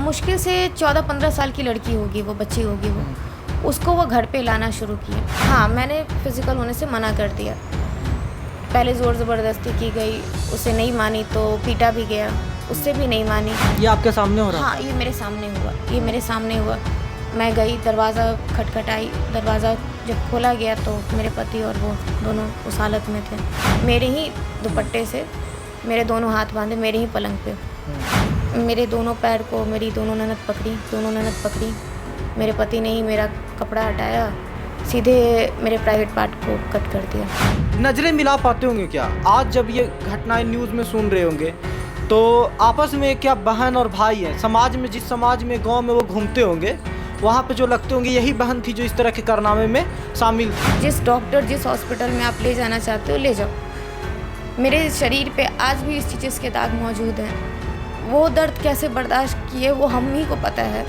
मुश्किल से 14-15 साल की लड़की होगी, वो बच्ची होगी वो। उसको वो घर पे लाना शुरू किया। हाँ, मैंने फिज़िकल होने से मना कर दिया। पहले ज़ोर ज़बरदस्ती की गई, उसे नहीं मानी तो पीटा भी गया, उससे भी नहीं मानी। ये आपके सामने हो रहा हाँ, ये मेरे सामने हुआ। मैं गई, दरवाज़ा खटखटाई, दरवाज़ा जब खोला गया तो मेरे पति और वो दोनों उस हालत में थे। मेरे ही दुपट्टे से मेरे दोनों हाथ बांधे, मेरे ही पलंग पे। मेरे दोनों पैर को मेरी दोनों ननद पकड़ी। मेरे पति ने ही मेरा कपड़ा हटाया, सीधे मेरे प्राइवेट पार्ट को कट कर दिया। नज़रें मिला पाते होंगे क्या? आज जब ये घटनाएं न्यूज़ में सुन रहे होंगे तो आपस में क्या बहन और भाई हैं? समाज में, जिस समाज में, गांव में वो घूमते होंगे, वहाँ पे जो लगते होंगे यही बहन थी जो इस तरह के कारनामे में शामिल थी। जिस डॉक्टर, जिस हॉस्पिटल में आप ले जाना चाहते हो ले जाओ। मेरे शरीर पे आज भी इस चीज़ के दाग मौजूद हैं। वो दर्द कैसे बर्दाश्त किए वो हम ही को पता है।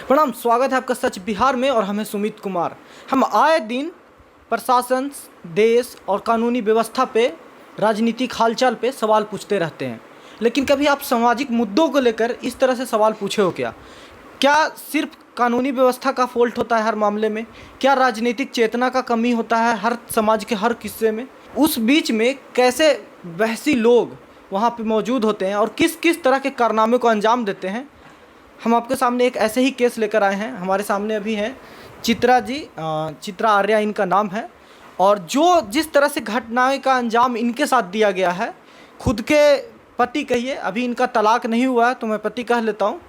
प्रणाम, स्वागत है आपका सच बिहार में और हमें सुमित कुमार। हम आए दिन प्रशासन, देश और कानूनी व्यवस्था पे, राजनीतिक हालचाल पे सवाल पूछते रहते हैं, लेकिन कभी आप सामाजिक मुद्दों को लेकर इस तरह से सवाल पूछे हो क्या? क्या सिर्फ कानूनी व्यवस्था का फॉल्ट होता है हर मामले में? क्या राजनीतिक चेतना का कमी होता है हर समाज के हर किस्से में? उस बीच में कैसे बहसी लोग वहाँ पे मौजूद होते हैं और किस किस तरह के कारनामे को अंजाम देते हैं, हम आपके सामने एक ऐसे ही केस लेकर आए हैं। हमारे सामने अभी हैं चित्रा जी, चित्रा आर्या इनका नाम है। और जो जिस तरह से घटनाएं का अंजाम इनके साथ दिया गया है, खुद के पति कहिए, अभी इनका तलाक नहीं हुआ है तो मैं पति कह लेता हूँ,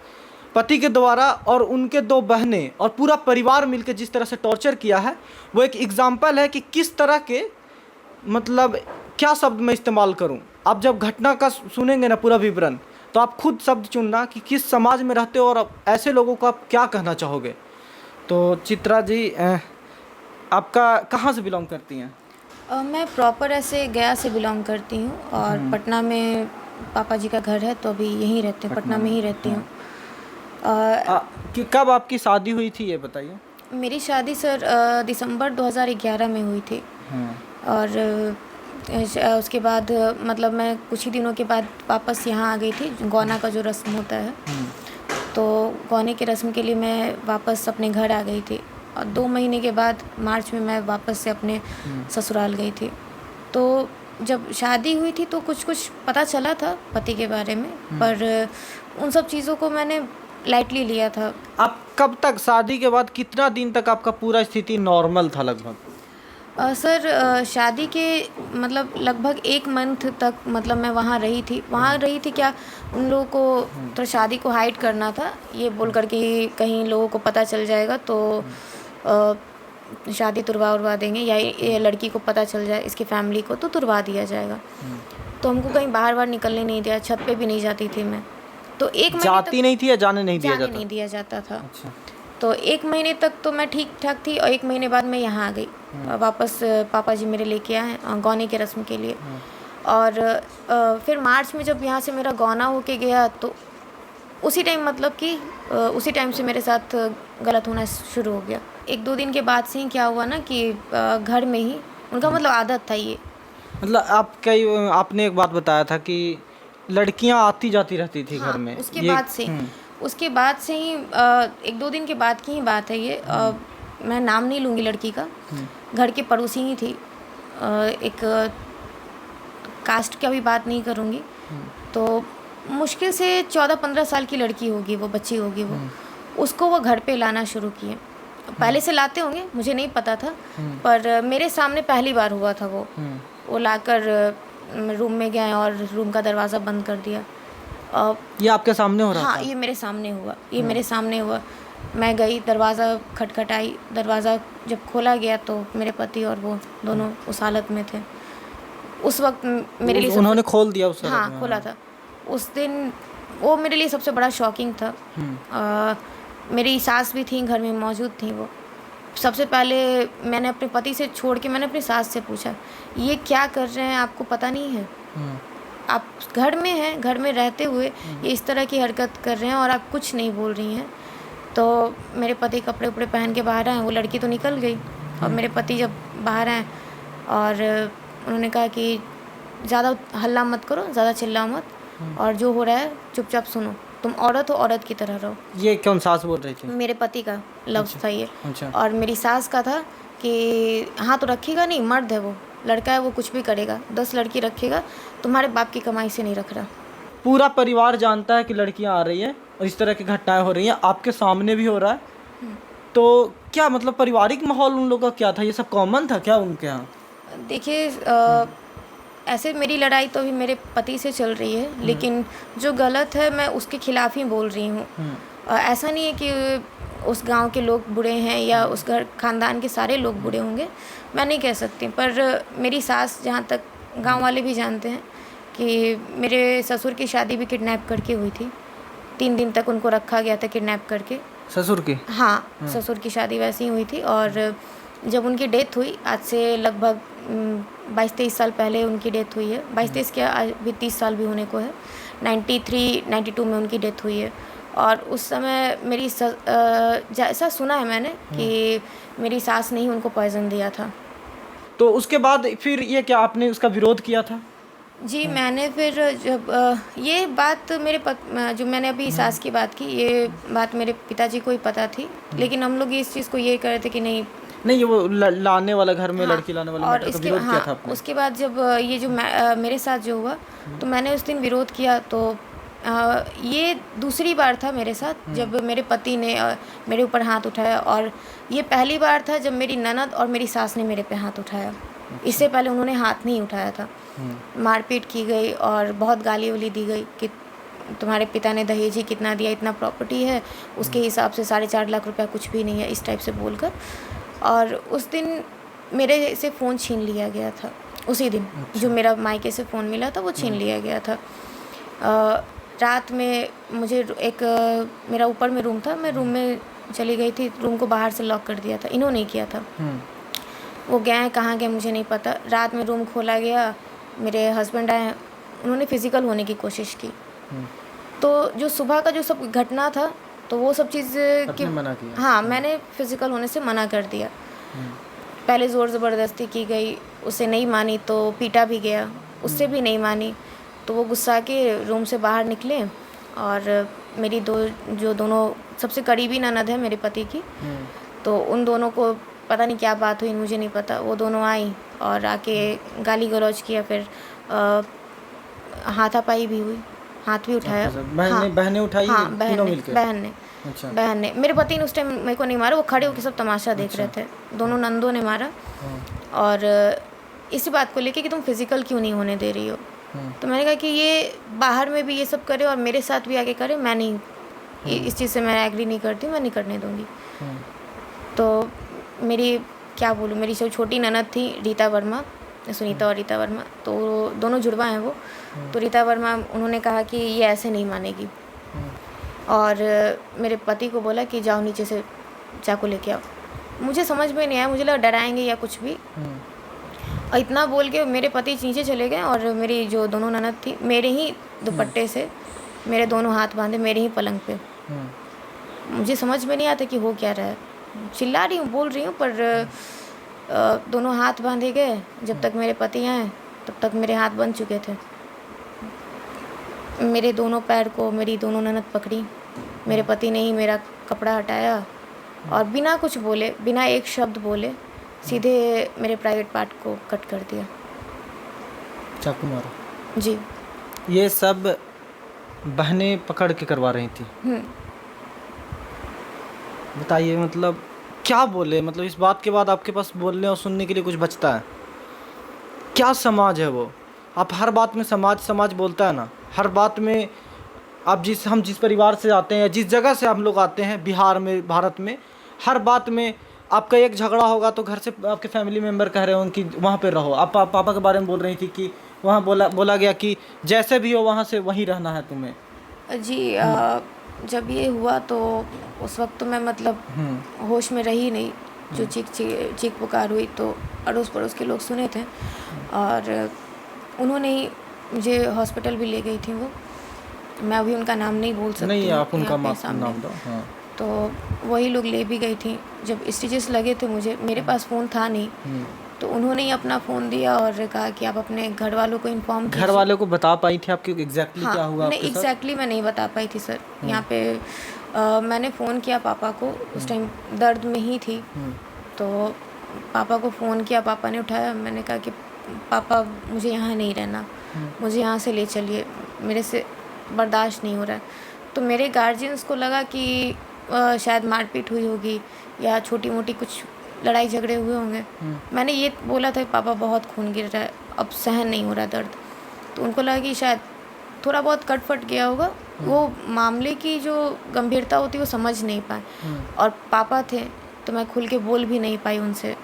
पति के द्वारा और उनके दो बहनें और पूरा परिवार मिलकर जिस तरह से टॉर्चर किया है, वो एक एग्जाम्पल है कि किस तरह के, मतलब क्या शब्द मैं इस्तेमाल करूं। आप जब घटना का सुनेंगे ना पूरा विवरण, तो आप खुद शब्द चुनना कि किस समाज में रहते हो और आप ऐसे लोगों को आप क्या कहना चाहोगे। तो चित्रा जी, आपका कहाँ से बिलोंग करती हैं? मैं प्रॉपर ऐसे गया से बिलोंग करती हूँ और पटना में पापा जी का घर है, तो अभी यहीं रहते हैं, पटना में ही रहती हूँ। कि कब आपकी शादी हुई थी ये बताइए। मेरी शादी सर दिसंबर 2011 में हुई थी। और उसके बाद मतलब मैं कुछ ही दिनों के बाद वापस यहाँ आ गई थी। गौना का जो रस्म होता है, तो गौने के रस्म के लिए मैं वापस अपने घर आ गई थी। और 2 महीने के बाद मार्च में मैं वापस से अपने ससुराल गई थी। तो जब शादी हुई थी तो कुछ पता चला था पति के बारे में, पर उन सब चीज़ों को मैंने लाइटली लिया था। आप कब तक, शादी के बाद कितना दिन तक आपका पूरा स्थिति नॉर्मल था लगभग? सर शादी के मतलब लगभग 1 मंथ तक मतलब मैं वहाँ रही थी। क्या उन लोगों को तो शादी को हाइड करना था, ये बोल कर कि कहीं लोगों को पता चल जाएगा तो शादी तुड़वा देंगे, या ये लड़की को पता चल जाए, इसकी फैमिली को, तो तुड़वा दिया जाएगा। तो हमको कहीं बाहर निकलने नहीं दिया, छत पे भी नहीं जाती थी मैं। तो 1 महीने जाती नहीं थी या जाने नहीं दिया जाता था। अच्छा। तो 1 महीने तक तो मैं ठीक ठाक थी और 1 महीने बाद मैं यहाँ आ गई वापस। पापा जी मेरे लेके आए गौने के रस्म के लिए। और फिर मार्च में जब यहाँ से मेरा गौना होके गया तो उसी टाइम से मेरे साथ गलत होना शुरू हो गया। 1-2 दिन के बाद से ही क्या हुआ ना कि घर में ही उनका मतलब आदत था ये। मतलब आपने एक बात बताया था कि लड़कियां आती जाती रहती थी घर में। उसके बाद से ही 1-2 दिन के बाद की ही बात है ये। मैं नाम नहीं लूँगी लड़की का, घर के पड़ोसी ही थी। एक कास्ट की भी बात नहीं करूँगी। तो मुश्किल से 14-15 साल की लड़की होगी, वो बच्ची होगी वो। उसको वो घर पे लाना शुरू किए। पहले से लाते होंगे, मुझे नहीं पता था, पर मेरे सामने पहली बार हुआ था वो लाकर रूम में गए और रूम का दरवाज़ा बंद कर दिया। ये आपके सामने हो रहा था? हाँ, ये मेरे सामने हुआ। मैं गई, दरवाज़ा खटखटाई, दरवाज़ा जब खोला गया तो मेरे पति और वो दोनों उस हालत में थे। उस वक्त मेरे लिए उन्होंने खोल दिया उस? हाँ, खोला था। उस दिन वो मेरे लिए सबसे बड़ा शॉकिंग था। मेरी सास भी थी, घर में मौजूद थी वो। सबसे पहले मैंने अपने पति से छोड़ के मैंने अपनी सास से पूछा, ये क्या कर रहे हैं, आपको पता नहीं है? आप घर में हैं, घर में रहते हुए ये इस तरह की हरकत कर रहे हैं और आप कुछ नहीं बोल रही हैं। तो मेरे पति कपड़े उपड़े पहन के बाहर आए, वो लड़की तो निकल गई। और मेरे पति जब बाहर आए और उन्होंने कहा कि ज़्यादा हल्ला मत करो, ज़्यादा चिल्लाओ मत, और जो हो रहा है चुपचाप सुनो, तुम औरत हो, औरत की तरह रहो। ये कौन सास बोल रही थी? मेरे पति का लफ्ज़ था ये। अच्छा। और मेरी सास का था कि हाँ तो रखेगा नहीं, मर्द है वो, लड़का है वो, कुछ भी करेगा, 10 लड़की रखेगा, तुम्हारे बाप की कमाई से नहीं रख रहा। पूरा परिवार जानता है कि लड़कियां आ रही हैं और इस तरह की घटनाएं हो रही हैं, आपके सामने भी हो रहा है, तो क्या मतलब पारिवारिक माहौल उन लोगों का क्या था? ये सब कॉमन था क्या उनके यहाँ? देखिए ऐसे मेरी लड़ाई तो अभी मेरे पति से चल रही है, लेकिन जो गलत है मैं उसके खिलाफ ही बोल रही हूँ। ऐसा नहीं है कि उस गांव के लोग बुरे हैं या उस घर खानदान के सारे लोग बुरे होंगे, मैं नहीं कह सकती, पर मेरी सास, जहाँ तक गांव वाले भी जानते हैं कि मेरे ससुर की शादी भी किडनैप करके हुई थी। 3 दिन तक उनको रखा गया था किडनैप करके। ससुर की? हाँ, ससुर की शादी वैसे ही हुई थी, और जब उनकी डेथ हुई, आज से लगभग 22-23 साल पहले उनकी डेथ हुई है। 22-23 क्या, आज भी 30 साल भी होने को है। 93-92 में उनकी डेथ हुई है। और उस समय मेरी ऐसा सुना है मैंने कि मेरी सास ने ही उनको पॉइज़न दिया था। तो उसके बाद फिर ये क्या आपने उसका विरोध किया था? जी, मैंने फिर जब ये बात जो मैंने अभी सास की बात की, ये बात मेरे पिताजी को ही पता थी, लेकिन हम लोग इस चीज़ को ये कह रहे थे कि नहीं ये वो लाने वाला, घर में हाँ, लड़की लाने वाला और मैटर का इसके विरोध किया था आपने? उसके बाद जब ये जो मेरे साथ जो हुआ, तो मैंने उस दिन विरोध किया। तो ये दूसरी बार था मेरे साथ जब मेरे पति ने मेरे ऊपर हाथ उठाया, और ये पहली बार था जब मेरी ननद और मेरी सास ने मेरे पे हाथ उठाया। इससे पहले उन्होंने हाथ नहीं उठाया था। मारपीट की गई और बहुत गाली वाली दी गई कि तुम्हारे पिता ने दहेज ही कितना दिया, इतना प्रॉपर्टी है, उसके हिसाब से 4.5 लाख रुपया कुछ भी नहीं है, इस टाइप से बोलकर। और उस दिन मेरे से फ़ोन छीन लिया गया था। उसी दिन जो मेरा मायके से फ़ोन मिला था वो छीन लिया गया था। रात में मुझे मेरा ऊपर में रूम था, मैं रूम में चली गई थी, रूम को बाहर से लॉक कर दिया था, इन्होंने ही किया था। वो गए कहाँ गए मुझे नहीं पता। रात में रूम खोला गया, मेरे हस्बैंड आए, उन्होंने फ़िज़िकल होने की कोशिश की। तो जो सुबह का जो सब घटना था, तो वो सब चीज़ आपने मना किया? हाँ, मैंने फ़िज़िकल होने से मना कर दिया। पहले ज़ोर ज़बरदस्ती की गई, उसे नहीं मानी तो पीटा भी गया, उससे भी नहीं मानी, तो वो गुस्सा के रूम से बाहर निकले। और मेरी दोनों सबसे करीबी ननद है मेरे पति की, तो उन दोनों को पता नहीं क्या बात हुई, मुझे नहीं पता, वो दोनों आई और आके गाली गलौज किया, फिर हाथापाई भी हुई, हाथ भी उठाया। बहनें उठाई? हाँ, बहन ने। मेरे पति ने उस टाइम मेरे को नहीं मारा, वो खड़े होकर सब तमाशा देख रहे थे। दोनों नंदों ने मारा। और इसी बात को लेके कि तुम फिज़िकल क्यों नहीं होने दे रही हो। तो मैंने कहा कि ये बाहर में भी ये सब करे और मेरे साथ भी आगे करे, मैं नहीं, इस चीज़ से मैं एग्री नहीं करती, मैं नहीं करने दूँगी। तो मेरी क्या बोलूँ, मेरी जो छोटी ननद थी रीता वर्मा, सुनीता और रीता वर्मा, तो दोनों जुड़वा हैं वो। तो रीता वर्मा, उन्होंने कहा कि ये ऐसे नहीं मानेगी, और मेरे पति को बोला कि जाओ नीचे से चाकू लेके आओ। मुझे समझ में नहीं आया, मुझे लगा डराएंगे या कुछ भी। और इतना बोल के मेरे पति नीचे चले गए, और मेरी जो दोनों ननद थी, मेरे ही दुपट्टे से मेरे दोनों हाथ बांधे, मेरे ही पलंग पे। मुझे समझ में नहीं आता कि हो क्या रहा है, चिल्ला रही हूँ, बोल रही हूँ, पर दोनों हाथ बांधे गए। जब तक मेरे पति आए तब तक मेरे हाथ बंध चुके थे। मेरे दोनों पैर को मेरी दोनों ननद पकड़ी, मेरे पति ने ही मेरा कपड़ा हटाया, और बिना कुछ बोले, बिना एक शब्द बोले, सीधे मेरे प्राइवेट पार्ट को कट कर दिया, चाकू मारा। जी। ये सब बहनें पकड़ के करवा रही थी? बताइए, मतलब क्या बोले, मतलब इस बात के बाद आपके पास बोलने और सुनने के लिए कुछ बचता है क्या? समाज है वो, आप हर बात में समाज बोलता है ना, हर बात में। आप हम जिस परिवार से आते हैं, जिस जगह से हम लोग आते हैं, बिहार में, भारत में, हर बात में आपका एक झगड़ा होगा तो घर से आपके फैमिली मेम्बर कह रहे हो कि वहाँ पे रहो। आप पापा के बारे में बोल रही थी कि वहाँ बोला गया कि जैसे भी हो वहाँ से वहीं रहना है तुम्हें। जी, जब ये हुआ तो उस वक्त तो मैं मतलब होश में रही नहीं। जो चीख पुकार हुई तो अड़ोस पड़ोस के लोग सुने थे, और उन्होंने ही मुझे हॉस्पिटल भी ले गई थी वो। मैं अभी उनका नाम नहीं बोल सकती। नहीं, आप उनका नाम दो। हाँ। तो वही लोग ले भी गई थी। जब स्टिचेस लगे थे मुझे, मेरे पास फ़ोन था नहीं, तो उन्होंने ही अपना फ़ोन दिया और कहा कि आप अपने घर वालों को इन्फॉर्म घर वालों को बता पाई थी आपकी एग्जैक्टली क्या हुआ नहीं, आपके साथ? एग्जैक्टली मैं नहीं बता पाई थी सर। यहाँ पे मैंने फ़ोन किया पापा को, उस टाइम दर्द में ही थी, तो पापा को फ़ोन किया, पापा ने उठाया। मैंने कहा कि पापा मुझे यहाँ नहीं रहना, मुझे यहाँ से ले चलिए, मेरे से बर्दाश्त नहीं हो रहा है। तो मेरे गार्जियंस को लगा कि शायद मारपीट हुई होगी या छोटी मोटी कुछ लड़ाई झगड़े हुए होंगे। मैंने ये बोला था पापा बहुत खून गिर रहा है, अब सहन नहीं हो रहा दर्द, तो उनको लगा कि शायद थोड़ा बहुत कट फट गया होगा, वो मामले की जो गंभीरता होती है वो समझ नहीं पाए। और पापा थे तो मैं खुल के बोल भी नहीं पाई उनसे।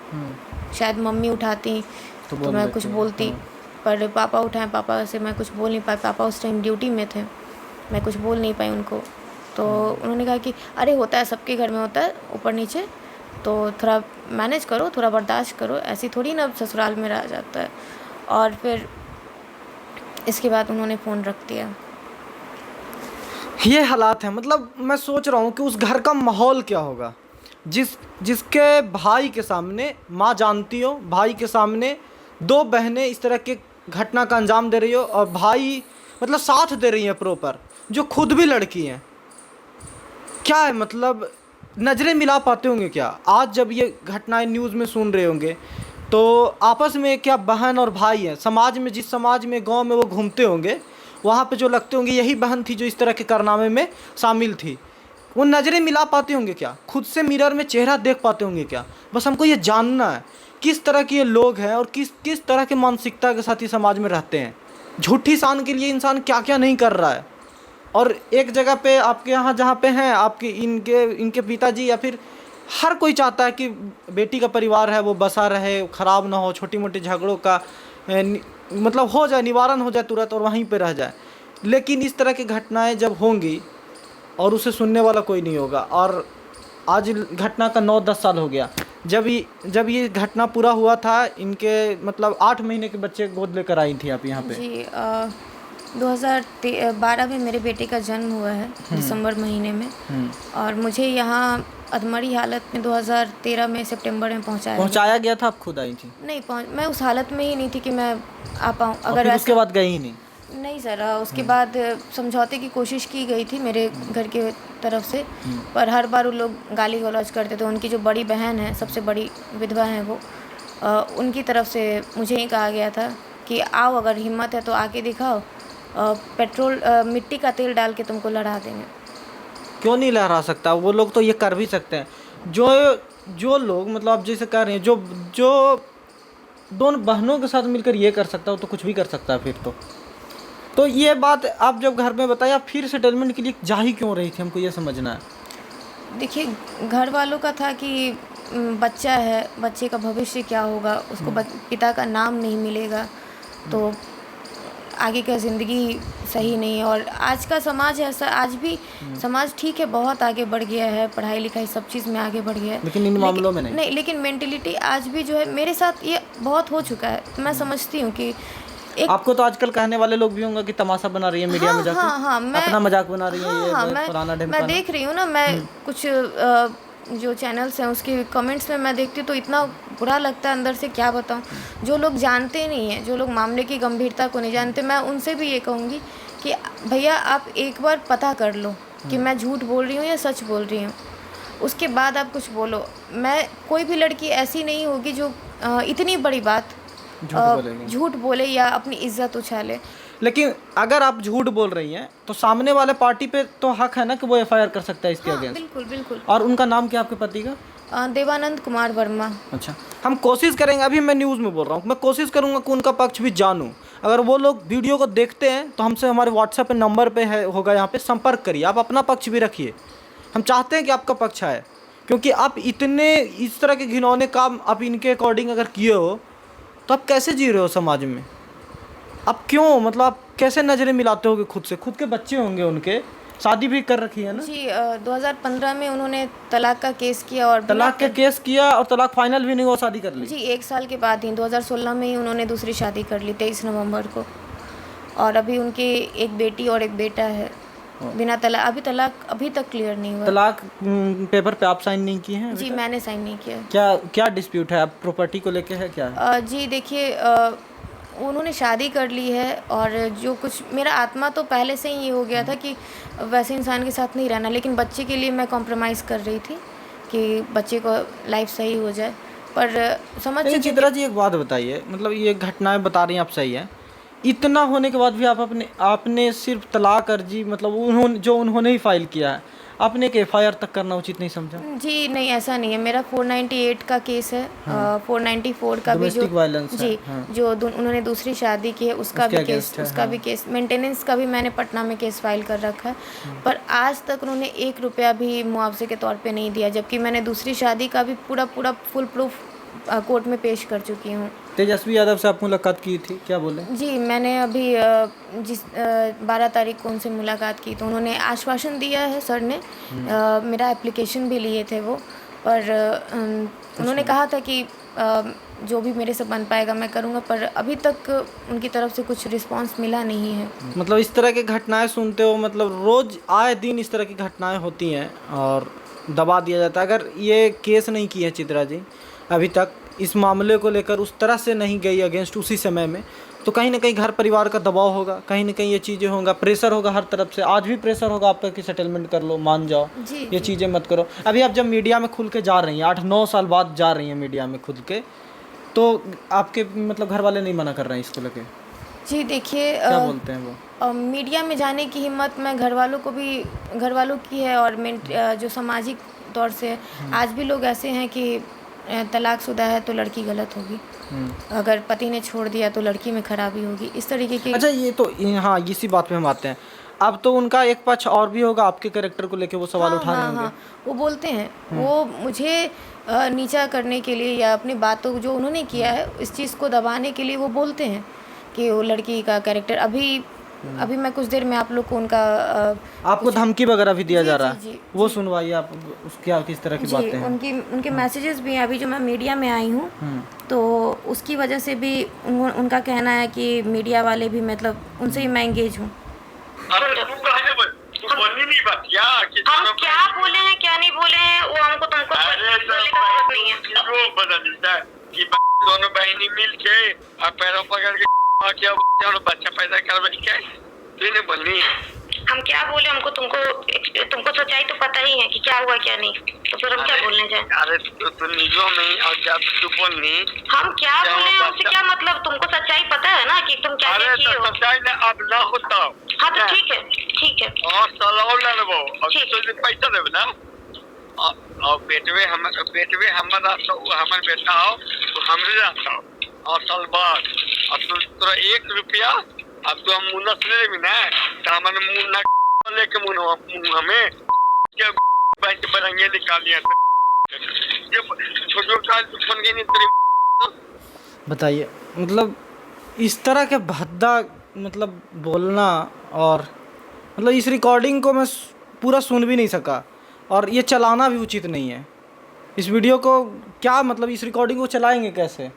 शायद मम्मी उठाती तो मैं कुछ बोलती, पर पापा उठाए, पापा से मैं कुछ बोल नहीं पाई। पापा उस टाइम ड्यूटी में थे, मैं कुछ बोल नहीं पाई उनको। तो उन्होंने कहा कि अरे होता है, सबके घर में होता है ऊपर नीचे, तो थोड़ा मैनेज करो, थोड़ा बर्दाश्त करो, ऐसी थोड़ी ना ससुराल में रहा जाता है। और फिर इसके बाद उन्होंने फ़ोन रख दिया। ये हालात हैं। मतलब मैं सोच रहा हूँ कि उस घर का माहौल क्या होगा जिसके भाई के सामने, माँ जानती हो, भाई के सामने दो बहनें इस तरह के घटना का अंजाम दे रही हो, और भाई मतलब साथ दे रही हैं प्रॉपर, जो खुद भी लड़की हैं। क्या है मतलब, नज़रें मिला पाते होंगे क्या? आज जब ये घटनाएं न्यूज़ में सुन रहे होंगे तो आपस में क्या बहन और भाई हैं, समाज में, जिस समाज में, गांव में वो घूमते होंगे, वहाँ पे जो लगते होंगे यही बहन थी जो इस तरह के कारनामे में शामिल थी, वो नज़रें मिला पाते होंगे क्या? खुद से मिरर में चेहरा देख पाते होंगे क्या? बस हमको ये जानना है किस तरह के ये लोग हैं और किस तरह के मानसिकता के साथ ये समाज में रहते हैं। झूठी शान के लिए इंसान क्या क्या नहीं कर रहा है। और एक जगह पे आपके यहाँ जहाँ पे हैं आपके इनके पिताजी या फिर हर कोई चाहता है कि बेटी का परिवार है वो बसा रहे, ख़राब ना हो, छोटी मोटी झगड़ों का मतलब हो जाए, निवारण हो जाए तुरंत और वहीं पे रह जाए। लेकिन इस तरह की घटनाएं जब होंगी और उसे सुनने वाला कोई नहीं होगा। और आज घटना का 9-10 साल हो गया। जब ये घटना पूरा हुआ था, इनके मतलब 8 महीने के बच्चे गोद लेकर आई थी आप यहाँ पे जी। 2012 में मेरे बेटे का जन्म हुआ है, दिसंबर महीने में। और मुझे यहाँ अधमरी हालत में 2013 में सितंबर में पहुँचाया गया था। आप खुद आई थी? नहीं, मैं उस हालत में ही नहीं थी कि मैं आ पाऊँ। अगर फिर उसके बाद गई ही नहीं सर, उसके बाद समझौते की कोशिश की गई थी मेरे घर के तरफ से, पर हर बार वो लोग गाली गलौज करते थे। उनकी जो बड़ी बहन है, सबसे बड़ी विधवा है वो, उनकी तरफ से मुझे ही कहा गया था कि आओ, अगर हिम्मत है तो आके दिखाओ, पेट्रोल मिट्टी का तेल डाल के तुमको लड़ा देंगे। क्यों नहीं लहरा सकता? वो लोग तो ये कर भी सकते हैं। जो लोग मतलब आप जैसे कह रहे हैं, जो दोनों बहनों के साथ मिलकर ये कर सकता है, तो कुछ भी कर सकता है फिर तो ये बात आप जब घर में बताया, फिर सेटलमेंट के लिए जा ही क्यों रही थी? हमको ये समझना है। देखिए, घर वालों का था कि बच्चा है, बच्चे का भविष्य क्या होगा, उसको पिता का नाम नहीं मिलेगा तो आगे का ज़िंदगी सही नहीं है। और आज का समाज ऐसा, आज भी समाज ठीक है, बहुत आगे बढ़ गया है, पढ़ाई लिखाई सब चीज़ में आगे बढ़ गया है, लेकिन इन मामलों में नहीं। लेकिन मेंटलिटी आज भी जो है, मेरे साथ ये बहुत हो चुका है। मैं समझती हूँ कि आपको तो आजकल कहने वाले लोग भी होंगे कि तमाशा बना रही है मीडिया में जाकर, अपना मजाक बना रही है, ये फलाना ढिमकाना। मैं देख रही हूँ ना, मैं कुछ जो चैनल्स हैं उसके कमेंट्स में मैं देखती हूँ तो इतना बुरा लगता है अंदर से, क्या बताऊँ। जो लोग जानते नहीं हैं, जो लोग मामले की गंभीरता को नहीं जानते, मैं उनसे भी ये कहूँगी कि भैया आप एक बार पता कर लो कि मैं झूठ बोल रही हूँ या सच बोल रही हूँ, उसके बाद आप कुछ बोलो। मैं कोई भी लड़की ऐसी नहीं होगी जो इतनी बड़ी बात झूठ बोले या अपनी इज्जत उछाले। लेकिन अगर आप झूठ बोल रही हैं तो सामने वाले पार्टी पे तो हक है ना कि वो एफआईआर कर सकता है इसके अगेंस्ट। बिल्कुल बिल्कुल। और उनका नाम क्या आपके पति का? देवानंद कुमार वर्मा। अच्छा, हम कोशिश करेंगे, अभी मैं न्यूज़ में बोल रहा हूँ, मैं कोशिश करूँगा कि उनका पक्ष भी जानूँ। अगर वो लोग वीडियो को देखते हैं तो हमसे हमारे व्हाट्सएप पे नंबर पे है होगा, यहाँ पे संपर्क करिए। आप अपना पक्ष भी रखिए, हम चाहते हैं कि आपका पक्ष आए, क्योंकि आप इतने इस तरह के घिनौने काम आप इनके अकॉर्डिंग अगर किए हो तो आप कैसे जी रहे हो समाज में? आप क्यों, मतलब आप कैसे नज़रें मिलाते होगे खुद से? खुद के बच्चे होंगे, उनके शादी भी कर रखी है ना जी। 2015 में उन्होंने तलाक का केस किया और तलाक का केस किया और तलाक फाइनल भी नहीं हुआ, शादी कर ली जी। 1 साल के बाद ही 2016 में ही उन्होंने दूसरी शादी कर ली, 23 नवंबर को। और अभी उनके एक बेटी और एक बेटा है। बिना तलाक अभी तक क्लियर नहीं हुआ। तलाक पेपर पे आप साइन नहीं किए हैं? जी मैंने साइन नहीं किया। क्या क्या डिस्प्यूट है? आप प्रॉपर्टी को लेके है क्या? जी देखिए, उन्होंने शादी कर ली है और जो कुछ मेरा आत्मा तो पहले से ही ये हो गया था कि वैसे इंसान के साथ नहीं रहना, लेकिन बच्चे के लिए मैं कॉम्प्रोमाइज़ कर रही थी कि बच्चे को लाइफ सही हो जाए, पर समझ लेकिन चुकी चित्रा जी एक बात बताइए, मतलब ये घटनाएं बता रही हैं आप, सही है, इतना होने के बाद भी आप आपने सिर्फ तलाक अर्जी मतलब उन्होंने ही फाइल किया है, आपने एक एफआईआर तक करना उचित नहीं समझा? जी नहीं, ऐसा नहीं है। मेरा 498 का केस है। 494 का भी जो डोमेस्टिक वायलेंस जी है। जो उन्होंने दूसरी शादी की है उसका भी केस, उसका भी केस, मेंटेनेंस का भी मैंने पटना में केस फाइल कर रखा है, पर आज तक उन्होंने 1 रुपया भी मुआवजे के तौर पे नहीं दिया, जबकि मैंने दूसरी शादी का भी पूरा फुल प्रूफ कोर्ट में पेश कर चुकी हूँ। तेजस्वी यादव से आप मुलाकात की थी, क्या बोले? जी मैंने अभी 12 तारीख को उनसे मुलाकात की तो उन्होंने आश्वासन दिया है, सर ने मेरा एप्लीकेशन भी लिए थे वो, पर उन्होंने कहा था कि जो भी मेरे से बन पाएगा मैं करूँगा, पर अभी तक उनकी तरफ से कुछ रिस्पांस मिला नहीं है। मतलब इस तरह की घटनाएं सुनते हो, मतलब रोज़ आए दिन इस तरह की घटनाएं होती हैं और दबा दिया जाता है। अगर ये केस नहीं की है चित्रा जी अभी तक, इस मामले को लेकर उस तरह से नहीं गई अगेंस्ट उसी समय में, तो कहीं ना कहीं घर परिवार का दबाव होगा, कहीं ना कहीं ये चीज़ें होगा, प्रेशर होगा हर तरफ से। आज भी प्रेशर होगा आपका कि सेटलमेंट कर लो, मान जाओ, ये चीज़ें मत करो। अभी आप जब मीडिया में खुल के जा रही हैं, 8-9 साल बाद जा रही हैं मीडिया में खुल के, तो आपके मतलब घर वाले नहीं मना कर रहे हैं इसको लेके? जी देखिए, क्या बोलते हैं वो? मीडिया में जाने की हिम्मत मैं घर वालों की है, और जो सामाजिक तौर से आज भी लोग ऐसे हैं कि तलाकशुदा है तो लड़की गलत होगी, अगर पति ने छोड़ दिया तो लड़की में खराबी होगी, इस तरीके की। अच्छा, ये तो हाँ, इसी बात पे हम आते हैं। अब तो उनका एक पक्ष और भी होगा आपके कैरेक्टर को लेके, वो सवाल उठा रहे होंगे। वो बोलते हैं, वो मुझे नीचा करने के लिए या अपनी बातों जो उन्होंने किया है इस चीज़ को दबाने के लिए वो बोलते हैं कि वो लड़की का कैरेक्टर अभी मैं कुछ देर में आप लोग को उनका आपको धमकी वगैरह भी दिया जा रहा है, वो सुनवाइए आप, क्या किस तरह की बातें हैं? उनके मैसेजेस भी हैं। अभी जो मैं मीडिया में आई हूँ तो उसकी वजह से भी उनका कहना है कि मीडिया वाले भी, मतलब उनसे ही मैं एंगेज हूँ। हम क्या बोले हैं क्या नहीं बोले हैं वो हमको तुमको बोलने का जरूरत नहीं है। कि दोनों बहनी मिल के और पैरों पकड़ के बच्चा पैदा करवाई के तूने बोलनी है। हम क्या बोले, तुमको सच्चाई तो पता ही है कि क्या हुआ क्या नहीं, तो फिर हम क्या बोलने जाए? अरे तू निजो में और जब तू बोलनी हम क्या बोले, उससे क्या मतलब? तुमको सच्चाई पता है ना कि तुम क्या किए हो। सच्चाई ना अब ना होता। हाँ तो ठीक है और सलाह ले लेबो और तुझे पैसा देबे ना, और बेटवे हमारा तो हमर बेटा हो तो हमरे रहता और साल बाद अब तोरा 1 रुपया अब तो हम मुन्ना से ले ना, तो हमने मुन्ना लेके मुंह हमें क्या बैंक बरंगे निकाल लिया। जब छोटो काल फोन के नहीं। बताइए, मतलब इस तरह के भद्दा मतलब बोलना, और मतलब इस रिकॉर्डिंग को मैं पूरा सुन भी नहीं सका, और ये चलाना भी उचित नहीं है। इस वीडियो को क्या मतलब, इस रिकॉर्डिंग को चलाएंगे कैसे?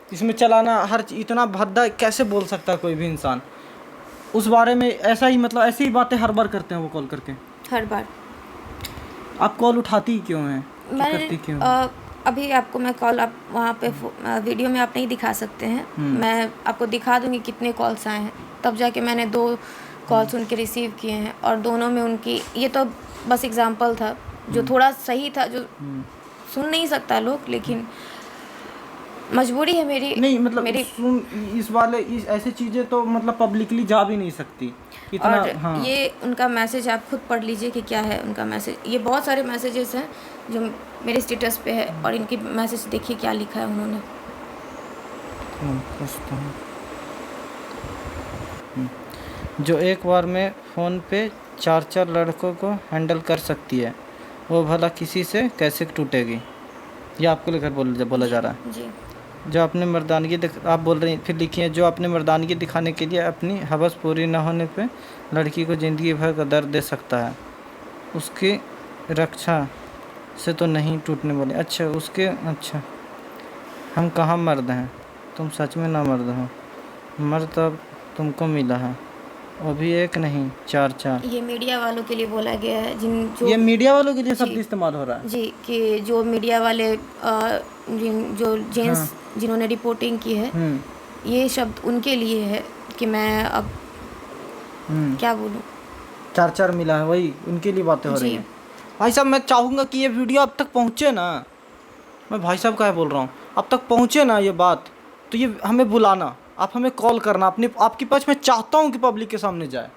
इसमें चलाना इतना भद्दा कैसे बोल सकता है कोई भी इंसान? उस बारे में ऐसा ही मतलब ऐसी ही बातें हर बार करते हैं वो कॉल करके। हर बार आप कॉल उठाती क्यों हैं? करती क्यों? अभी आपको मैं कॉल, आप वहाँ पे वीडियो में आप नहीं दिखा सकते हैं, मैं आपको दिखा दूंगी कितने कॉल्स आए हैं, तब जाके मैंने 2 कॉल्स उनके रिसीव किए हैं, और दोनों में उनकी, ये तो बस एग्जांपल था जो थोड़ा सही था, जो सुन नहीं सकता लोग, लेकिन मजबूरी है मेरी। नहीं मतलब मेरी ऐसे चीज़ें तो मतलब पब्लिकली जा भी नहीं सकती इतना। और हाँ। ये उनका मैसेज आप खुद पढ़ लीजिए कि क्या है उनका मैसेज। ये बहुत सारे मैसेजेस हैं जो मेरे स्टेटस पे है, और इनकी मैसेज देखिए क्या लिखा है उन्होंने। जो एक बार में फ़ोन पे 4 लड़कों को हैंडल कर सकती है, वो भला किसी से कैसे टूटेगी? ये आपको लेकर बोला जा रहा है। जी। जो अपने मर्दानगी आप बोल रही हैं, फिर लिखिए, जो अपने मर्दानगी दिखाने के लिए अपनी हवस पूरी न होने पे लड़की को ज़िंदगी भर का दर्द दे सकता है, उसकी रक्षा से तो नहीं टूटने वाली। अच्छा, हम कहाँ मर्द हैं? तुम सच में ना मर्द हो, मर्द अब तुमको मिला है। अभी एक नहीं, 4 ये मीडिया वालों के लिए बोला गया है, ये मीडिया वालों के लिए शब्द जी। इस्तेमाल हो रहा है। जी, कि जो मीडिया वाले जो जेंट्स जिन्होंने रिपोर्टिंग की है, ये शब्द उनके लिए है कि मैं अब क्या बोलूँ। 4 मिला है, वही उनके लिए बातें हो रही जी। हैं। भाई साहब, मैं चाहूँगा कि ये वीडियो अब तक पहुँचे ना, मैं भाई साहब का बोल रहा हूँ, अब तक पहुँचे ना ये बात, तो ये हमें बुलाना, आप हमें कॉल करना, अपने आपके पास मैं चाहता हूँ कि पब्लिक के सामने जाए,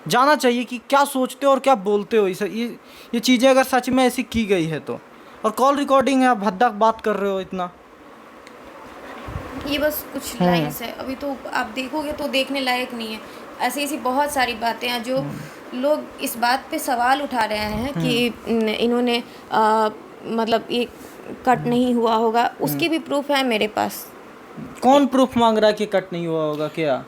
जाना चाहिए कि क्या सोचते हो और क्या बोलते हो। ये चीज़ें अगर सच में ऐसी की गई है तो, और कॉल रिकॉर्डिंग है, आप भद्दा बात कर रहे हो इतना। ये बस कुछ लाइन्स है, अभी तो आप देखोगे तो देखने लायक नहीं है। ऐसी ऐसी बहुत सारी बातें हैं जो लोग इस बात पे सवाल उठा रहे हैं कि इन्होंने मतलब ये कट नहीं हुआ होगा, उसकी भी प्रूफ है मेरे पास। कौन प्रूफ मांग रहा है कि कट नहीं हुआ होगा? क्या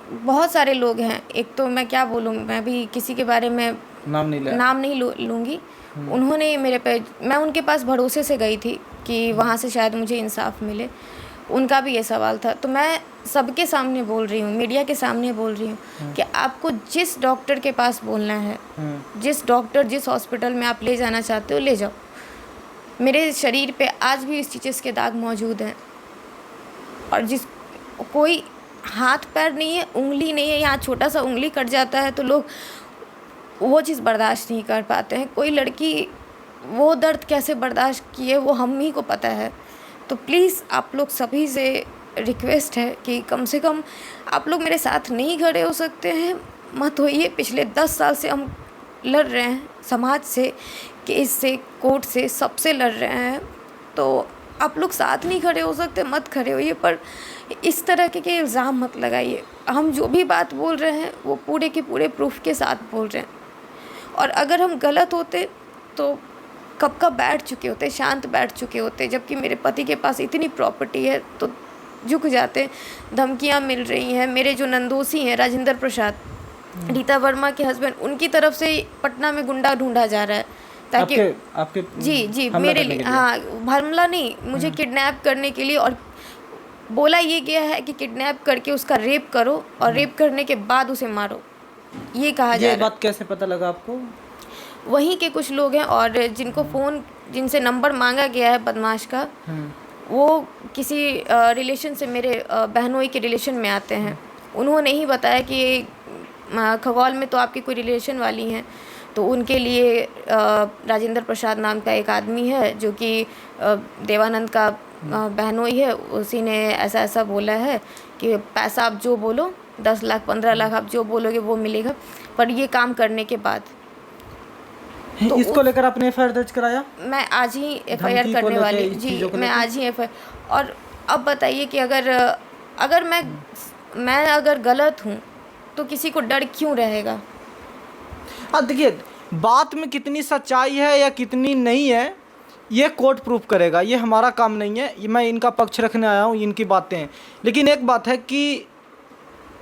बहुत सारे लोग हैं, एक तो मैं क्या बोलूँ, मैं भी किसी के बारे में नाम नहीं लूँगी। उन्होंने मेरे पे, मैं उनके पास भरोसे से गई थी कि वहाँ से शायद मुझे इंसाफ मिले, उनका भी ये सवाल था। तो मैं सबके सामने बोल रही हूँ, मीडिया के सामने बोल रही हूँ कि आपको जिस डॉक्टर के पास बोलना है, जिस हॉस्पिटल में आप ले जाना चाहते हो ले जाओ। मेरे शरीर पे आज भी स्टिचेस के दाग मौजूद हैं, और जिस कोई हाथ पैर नहीं है, उंगली नहीं है, यहाँ छोटा सा उंगली कट जाता है तो लोग वो चीज़ बर्दाश्त नहीं कर पाते हैं। कोई लड़की वो दर्द कैसे बर्दाश्त किए वो हम ही को पता है। तो प्लीज़ आप लोग सभी से रिक्वेस्ट है कि कम से कम आप लोग मेरे साथ नहीं खड़े हो सकते हैं, मत होइए। पिछले 10 साल से हम लड़ रहे हैं, समाज से, केस से, कोर्ट से, सबसे लड़ रहे हैं। तो आप लोग साथ नहीं खड़े हो सकते, मत खड़े होइए, पर इस तरह के इल्ज़ाम मत लगाइए। हम जो भी बात बोल रहे हैं वो पूरे के पूरे प्रूफ के साथ बोल रहे हैं, और अगर हम गलत होते तो कब का बैठ चुके होते, शांत बैठ चुके होते। जबकि मेरे पति के पास इतनी प्रॉपर्टी है तो झुक जाते। धमकियाँ मिल रही हैं। मेरे जो नंदोसी हैं राजेंद्र प्रसाद, रीता वर्मा के हस्बैंड, उनकी तरफ से पटना में गुंडा ढूंढा जा रहा है ताकि आपके जी मेरे लिए, हाँ, हमला नहीं, मुझे किडनैप करने के लिए। और बोला ये गया है कि किडनैप करके उसका रेप करो और रेप करने के बाद उसे मारो, ये कहा जा रहा है। ये बात कैसे पता लगा आपको? वहीं के कुछ लोग हैं, और जिनसे नंबर मांगा गया है बदमाश का, वो किसी रिलेशन से, मेरे बहनोई के रिलेशन में आते हैं। उन्होंने ही बताया कि खगौल में तो आपकी कोई रिलेशन वाली हैं, तो उनके लिए राजेंद्र प्रसाद नाम का एक आदमी है जो कि देवानंद का बहनोई है, उसी ने ऐसा ऐसा बोला है कि पैसा आप जो बोलो, 10 लाख 15 लाख आप जो बोलोगे वो मिलेगा, पर ये काम करने के बाद। तो इसको लेकर आपने एफआईआर दर्ज कराया? मैं आज ही एफआईआर करने वाली, जी मैं आज ही एफआईआर। और अब बताइए कि अगर मैं अगर गलत हूँ तो किसी को डर क्यों रहेगा? देखिए, बात में कितनी सच्चाई है या कितनी नहीं है ये कोर्ट प्रूफ करेगा, ये हमारा काम नहीं है। ये मैं इनका पक्ष रखने आया हूँ, इनकी बातें हैं। लेकिन एक बात है कि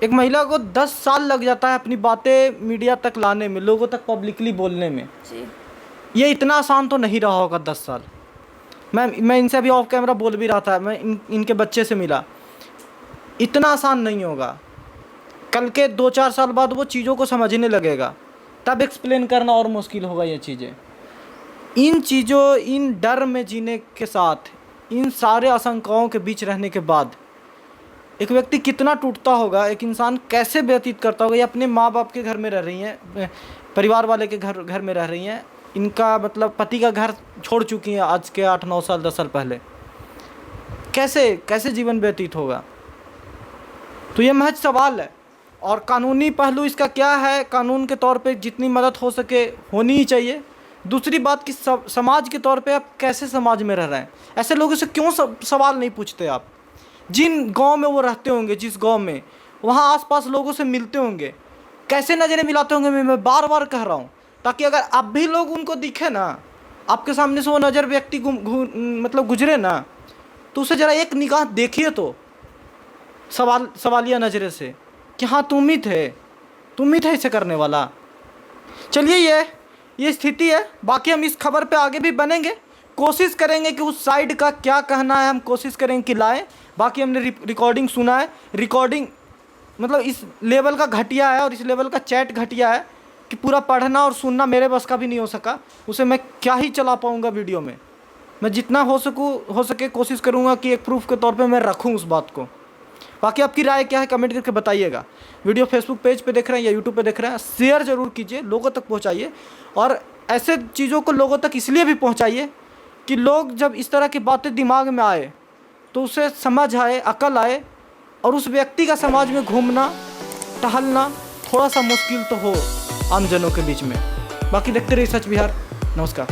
एक महिला को 10 साल लग जाता है अपनी बातें मीडिया तक लाने में, लोगों तक पब्लिकली बोलने में। जी। ये इतना आसान तो नहीं रहा होगा 10 साल। मैं इनसे अभी ऑफ कैमरा बोल भी रहा था, मैं इनके बच्चे से मिला, इतना आसान नहीं होगा। कल के 2-4 साल बाद वो चीज़ों को समझने लगेगा, तब एक्सप्लेन करना और मुश्किल होगा ये चीज़ें। इन डर में जीने के साथ, इन सारे आशंकाओं के बीच रहने के बाद एक व्यक्ति कितना टूटता होगा, एक इंसान कैसे व्यतीत करता होगा। ये अपने माँ बाप के घर में रह रही हैं, परिवार वाले के घर में रह रही हैं, इनका मतलब पति का घर छोड़ चुकी हैं आज के 8-9 साल 10 साल पहले। कैसे जीवन व्यतीत होगा? तो ये महज सवाल है। और कानूनी पहलू इसका क्या है, कानून के तौर पे जितनी मदद हो सके होनी ही चाहिए। दूसरी बात कि समाज के तौर पे आप कैसे समाज में रह रहे हैं, ऐसे लोगों से क्यों सवाल नहीं पूछते आप? जिन गांव में वो रहते होंगे, जिस गांव में, वहाँ आसपास लोगों से मिलते होंगे, कैसे नज़रें मिलाते होंगे, मैं बार बार कह रहा हूँ, ताकि अगर अब भी लोग उनको दिखे ना, आपके सामने से वो नज़र व्यक्ति मतलब गुजरे ना, तो उसे ज़रा एक निगाह देखिए तो सवालिया नज़रे से कि हाँ तुम ही थे इसे करने वाला। चलिए, ये स्थिति है। बाकी हम इस खबर पे आगे भी बनेंगे, कोशिश करेंगे कि उस साइड का क्या कहना है हम कोशिश करेंगे कि लाएं। बाकी हमने रिकॉर्डिंग सुना है, रिकॉर्डिंग मतलब इस लेवल का घटिया है और इस लेवल का चैट घटिया है कि पूरा पढ़ना और सुनना मेरे बस का भी नहीं हो सका। उसे मैं क्या ही चला पाऊँगा वीडियो में। मैं जितना हो सके कोशिश करूँगा कि एक प्रूफ के तौर पे मैं रखूँ उस बात को। बाकी आपकी राय क्या है कमेंट करके बताइएगा। वीडियो फेसबुक पेज पे देख रहे हैं या यूट्यूब पे देख रहे हैं, शेयर ज़रूर कीजिए, लोगों तक पहुँचाइए। और ऐसे चीज़ों को लोगों तक इसलिए भी पहुँचाइए कि लोग जब इस तरह की बातें दिमाग में आए तो उसे समझ आए, अकल आए और उस व्यक्ति का समाज में घूमना टहलना थोड़ा सा मुश्किल तो हो आमजनों के बीच में। बाकी देखते रहिए सच बिहार। नमस्कार।